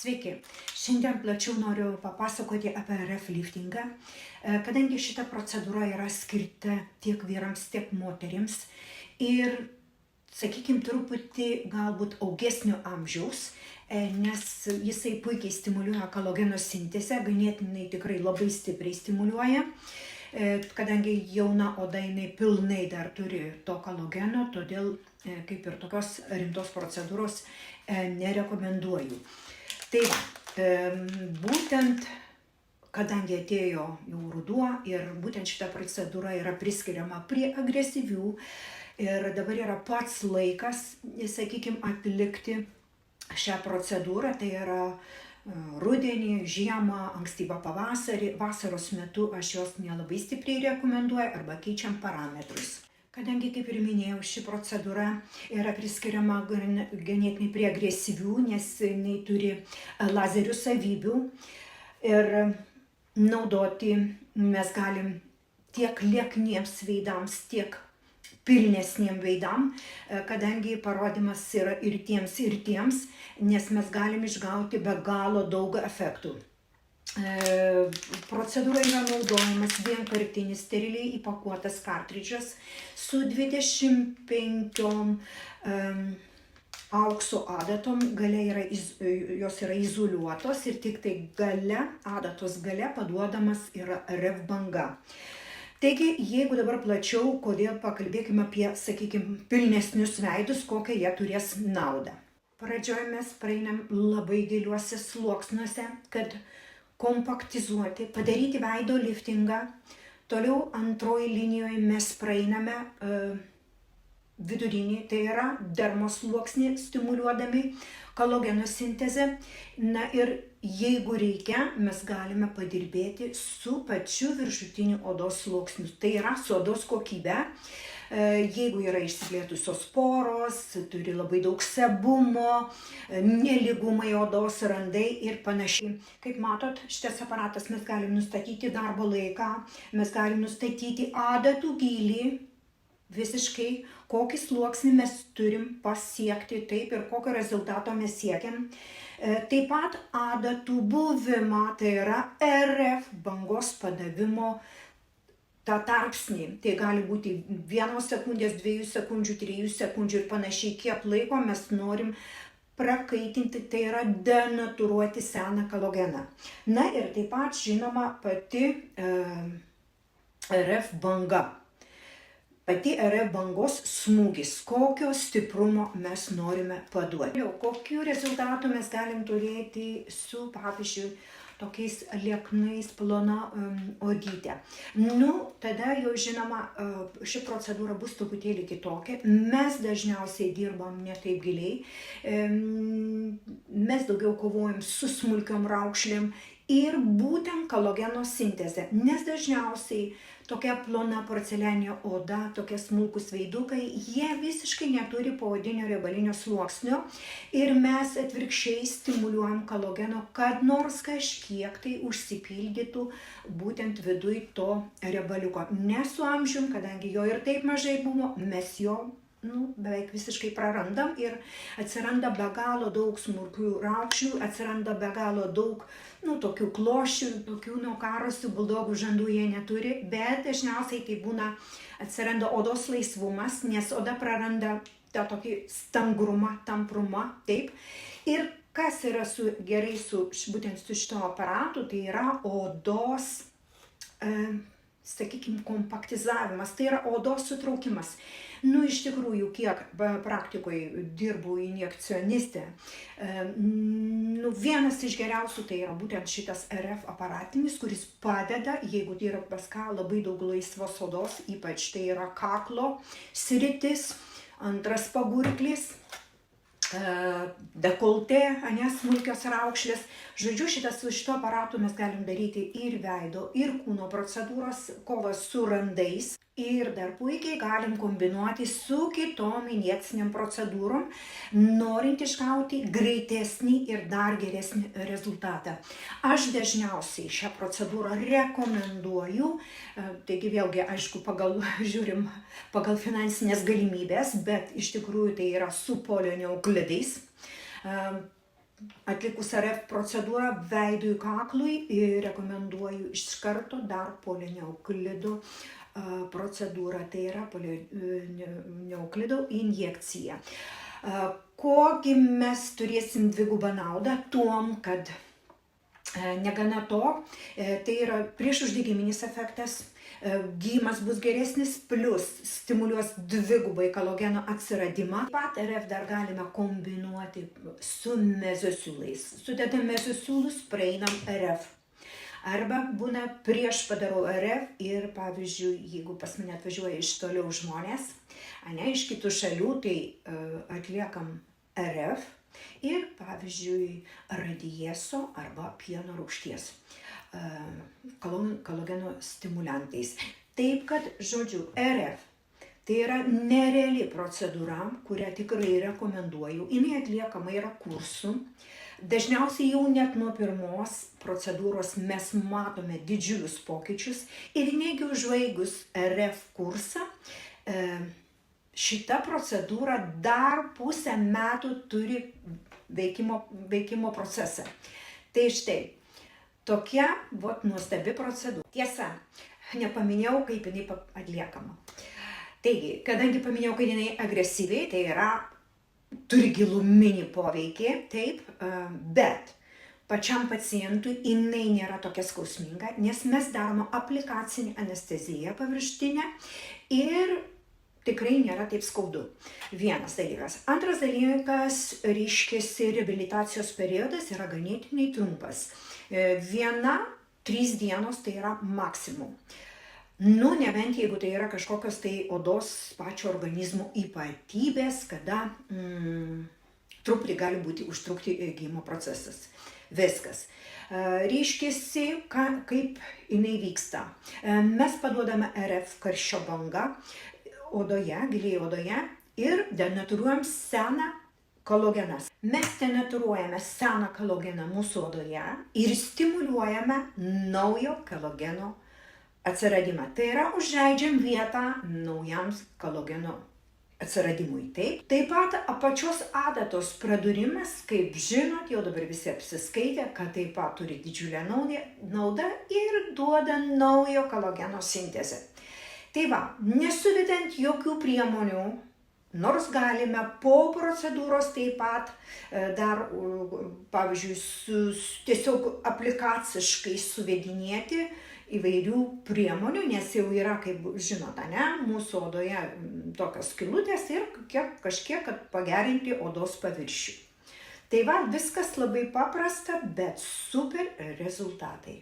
Sveiki. Šiandien plačiau noriu papasakoti apie RF liftingą, kadangi šita procedūra yra skirta tiek vyrams, tiek moterims ir, sakykime, truputį galbūt augesnio amžiaus, nes jisai puikiai stimuliuoja kolageno sintezę, ganėtinai tikrai labai stipriai stimuliuoja, kadangi jauna oda jinai pilnai dar turi to kolageno, todėl kaip ir tokios rimtos procedūros nerekomenduoju. Tai va, būtent, kadangi atėjo jau ruduo ir būtent šita procedūra yra priskiriama prie agresyvių ir dabar yra pats laikas, sakykime, atlikti šią procedūrą, tai yra rudenį, žiemą, ankstyvą pavasarį, vasaros metu aš jos nelabai stipriai rekomenduoju arba keičiam parametrus. Kadangi, kaip ir minėjau, ši procedūra yra priskiriama ganėtinai prie agresyvių, nes jinai turi lazerių savybių ir naudoti mes galim tiek liekniems veidams, tiek pilnesniem veidam, kadangi parodymas yra ir tiems, nes mes galim išgauti be galo daug efektų. Procedūra yra naudojamas vienkartinis steriliai įpakuotas kartridžas su 25 aukso adatom, jos yra izoliuotos ir tik tai adatos gale paduodamas yra RF banga. Taigi, jeigu dabar plačiau, pakalbėkime apie, sakykime, pilnesnius veidus, kokią jie turės naudą. Pradžioje mes praeinam labai giliuose sluoksniuose, kad kompaktizuoti, padaryti veido liftingą. Toliau antroji linijoje mes praeiname vidurinį, tai yra dermosluoksnį stimuliuodami kolageno sintezę. Na ir jeigu reikia, mes galime padirbėti su pačiu viršutiniu odos sluoksniu, tai yra su odos kokybe. Jeigu yra išsiplėtusios poros, turi labai daug sebumo, nelygumai odos, randai ir panašiai. Kaip matot, šitas aparatas mes galim nustatyti darbo laiką, mes galim nustatyti adatų gylį, visiškai kokį sluoksnį mes turim pasiekti, taip ir kokio rezultato mes siekiam. Taip pat adatų buvimą, tai yra RF bangos padavimo tą tarpsnį. Tai gali būti 1 sekundės, 2 sekundžių, 3 sekundžių ir panašiai, kiek laiko mes norim prakaitinti, tai yra denatūruoti seną kolageną. Na ir taip pat, žinoma, pati RF banga. Pati RF bangos smūgis, kokio stiprumo mes norime paduoti. Kokių rezultatų mes galim turėti su, pavyzdžiui, tokiais lieknais plona odytė. Tada jau žinoma, ši procedūra bus truputėlį kitokia. Mes dažniausiai dirbam ne taip giliai. Mes daugiau kovojam su smulkiom raukšlėm ir būtent kolageno sintezė. Nes dažniausiai tokia plona porcelianinė oda, tokie smulkus veidukai, jie visiškai neturi poodinio riebalinio sluoksnio ir mes atvirkščiai stimuliuojam kolageno, kad nors kažkiek tai užsipildytų būtent viduj to riebaliuko. Ne su amžium, kadangi jo ir taip mažai buvo, mes jo beveik visiškai prarandam ir atsiranda be galo daug smulkių raukšlių, atsiranda be galo daug tokių kloščių, tokių karosių, buldogų žandų jie neturi, bet dažniausiai tai būna, atsiranda odos laisvumas, nes oda praranda tą tokį stangrumą, tamprumą, taip. Ir kas yra gerai būtent su šito aparatu, tai yra odos, sakykime, kompaktizavimas, tai yra odos sutraukimas. Iš tikrųjų, kiek praktikoje dirbau injekcionistė, vienas iš geriausių tai yra būtent šitas RF aparatinis, kuris padeda, jeigu tai yra pas ką labai daug laisvos odos, ypač tai yra kaklo sritis, antras pagurklis, dekoltė, smulkios raukšlės. Žodžiu, su šito aparatu mes galim daryti ir veido, ir kūno procedūros, kovas su randais. Ir dar puikiai galim kombinuoti su kitom injekciniam procedūrom, norint išgauti greitesnį ir dar geresnį rezultatą. Aš dažniausiai šią procedūrą rekomenduoju, taigi vėlgi, aišku, žiūrim pagal finansinės galimybės, bet iš tikrųjų tai yra su polionuklidais. atlikus RF procedūrą veidui kaklui rekomenduoju iš karto dar polineuklido procedūrą, tai yra polineuklido injekcija. Kogi mes turėsim dvigubą naudą tuom, kad negana to, tai yra priešuždegiminis efektas, gydymas bus geresnis, plus stimuliuos dvigubai kolageno atsiradimą. Taip pat RF dar galime kombinuoti su mezosiūlais. Sudedam mezosiūlus, praeinam RF. Arba būna prieš padarau RF ir, pavyzdžiui, jeigu pas mane atvažiuoja iš toliau žmonės, iš kitų šalių, tai atliekam RF ir, pavyzdžiui, radieso arba pieno rūgšties kolageno stimuliantais. Taip kad, žodžiu, RF tai yra nereali procedūra, kurią tikrai rekomenduoju. Jinai atliekama yra kursų. Dažniausiai jau net nuo pirmos procedūros mes matome didžiulius pokyčius ir negi užbaigus RF kursą, šita procedūra dar pusę metų turi veikimo procesą. Tai štai, tokia nuostabi procedūra. Tiesa, nepaminėjau, kaip jinai atliekama. Taigi, kadangi paminėjau, kad jinai agresyviai, tai yra, turi giluminį poveikį, taip, bet pačiam pacientui jinai nėra tokia skausminga, nes mes darome aplikacinę anesteziją paviršutinę ir tikrai nėra taip skaudu. Vienas dalykas. Antras dalykas, reiškiasi, reabilitacijos periodas yra ganėtinai trumpas. 1-3 dienos tai yra maksimum. Nebent jeigu tai yra kažkokios tai odos pačio organizmo ypatybės, kada truputį gali užtrukti gydymo procesas. Viskas. Reiškiasi, kaip jinai vyksta. Mes paduodame RF karščio bangą odoje, giliai odoje ir denatūruojam seną kolageną. Mes denatūruojame seną kolageną mūsų odoje ir stimuliuojame naujo kolageno atsiradimą. Tai yra, užleidžiam vietą naujam kolageno atsiradimui. Taip pat apačios adatos pradurimas, kaip žinot, jau dabar visi apsiskaitė, kad taip pat turi didžiulę naudą ir duoda naujo kolageno sintezę. Tai va, nesuvedant jokių priemonių, nors galime po procedūros taip pat dar, pavyzdžiui, tiesiog aplikaciškai suvedinėti įvairių priemonių, nes jau yra, kaip žinote, mūsų odoje tokios skylutės ir kažkiek, kad pagerinti odos paviršių. Tai va, viskas labai paprasta, bet super rezultatai.